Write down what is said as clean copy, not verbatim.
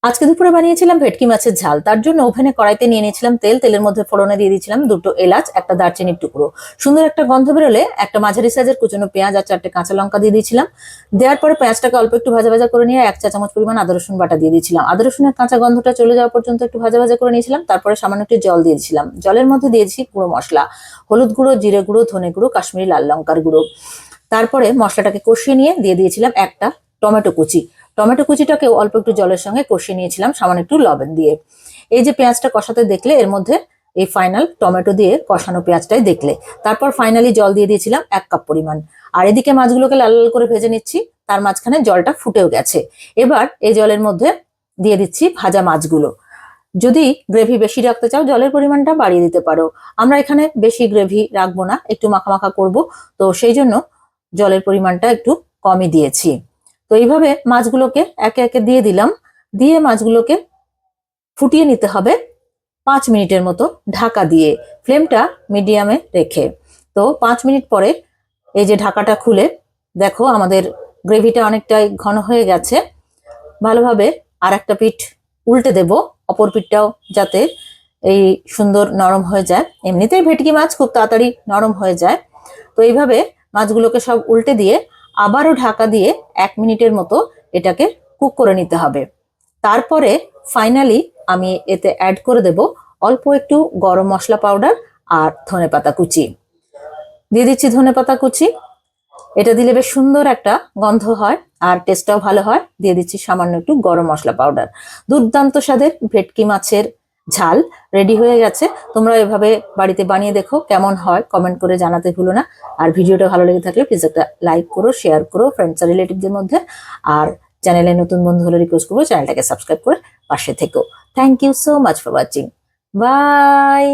আজকে দুপুরে বানিয়েছিলাম ভেটকি মাছের ঝাল। তার জন্য ওভেনে কড়াইতে নিয়ে নিয়েছিলাম তেল। তেলের মধ্যে ফোড়নে দিয়ে দিয়েছিলাম দুটো এলাচ, একটা দারচিনির টুকরো। সুন্দর একটা গন্ধ বেরোলে একটা মাঝারি সাইজের কুচনো পেঁয়াজ আর চারটে কাঁচা লঙ্কা দিয়ে দিয়েছিলাম। দেওয়ার পরে পেঁয়াজটাকে অল্প একটু ভাজা ভাজা করে নিয়ে 1 চা চামচ পরিমাণ আদা রসুন বাটা দিয়ে দিয়েছিলাম। আদা রসুনের কাঁচা গন্ধটা চলে যাওয়া পর্যন্ত একটু ভাজা ভাজা করে নিয়েছিলাম। তারপরে সামান্য একটু জল দিয়ে দিয়েছিলাম। জলের মধ্যে দিয়েছি গুঁড়ো মশলা, হলুদ গুঁড়ো, জিরে গুঁড়ো, ধনে গুঁড়ো, কাশ্মীরি লাল লঙ্কার গুঁড়ো। তারপরে মশলাটাকে কষিয়ে নিয়ে দিয়ে দিয়েছিলাম একটা টমেটো কুচি। টমেটো কুচিটাকেও অল্প একটু জলের সঙ্গে কষিয়ে নিয়েছিলাম সামান্য একটু লবণ দিয়ে। এই যে পেঁয়াজটা কষাতে দেখলে এর মধ্যে এই ফাইনাল টমেটো দিয়ে কষানো পেঁয়াজটাই দেখলে। তারপর ফাইনালি জল দিয়ে দিয়েছিলাম 1 কাপ পরিমাণ। আর এদিকে মাছগুলোকে লাল লাল করে ভেজে নিচ্ছি। তার মাঝখানে জলটা ফুটেও গেছে। এবার এই জলের মধ্যে দিয়ে দিচ্ছি ভাজা মাছগুলো। যদি গ্রেভি বেশি রাখতে চাও জলের পরিমাণটা বাড়িয়ে দিতে পারো। আমরা এখানে বেশি গ্রেভি রাখবো না, একটু মাখা মাখা করবো, তো সেই জন্য জলের পরিমাণটা একটু কমই দিয়েছি। তো এইভাবে মাছগুলোকে একে একে দিয়ে দিলাম। দিয়ে মাছগুলোকে ফুটিয়ে নিতে হবে 5 মিনিটের মতো ঢাকা দিয়ে, ফ্লেমটা মিডিয়ামে রেখে। তো 5 মিনিট পরে এই যে ঢাকাটা খুলে দেখো আমাদের গ্রেভিটা অনেকটাই ঘন হয়ে গেছে। ভালোভাবে আর একটা পিঠ উল্টে দেব, অপর পিঠটাও যাতে এই সুন্দর নরম হয়ে যায়। এমনিতেই ভেটকি মাছ খুব তাড়াতাড়ি নরম হয়ে যায়। তো এইভাবে মাছগুলোকে সব উল্টে দিয়ে আবারও ঢাকা দিয়ে 1 মিনিটের মতো এটাকে কুক করে নিতে হবে। তারপরে ফাইনালি আমি এতে অ্যাড করে দেব অল্প একটু গরম মশলা পাউডার আর ধনেপাতা কুচি। দিয়ে দিচ্ছি ধনেপাতা কুচি। এটা দিলে বেশ সুন্দর একটা গন্ধ হয় আর টেস্টটাও ভালো হয়। দিয়ে দিচ্ছি সামান্য একটু গরম মশলা পাউডার। দুর্দান্ত স্বাদের ভেটকি মাছের ঝাল রেডি হয়ে গেছে। তোমরা এভাবে বাড়িতে বানিয়ে দেখো, কেমন হয় কমেন্ট করে জানাতে ভুলো না। আর ভিডিওটা ভালো লেগে থাকলে প্লিজ একটা লাইক করো, শেয়ার করো ফ্রেন্ডস আর রিলেটিভদের মধ্যে। আর চ্যানেলে নতুন বন্ধু হলে রিকোয়েস্ট করবো চ্যানেলটাকে সাবস্ক্রাইব করে পাশে থেকো। Thank you so much for watching. By.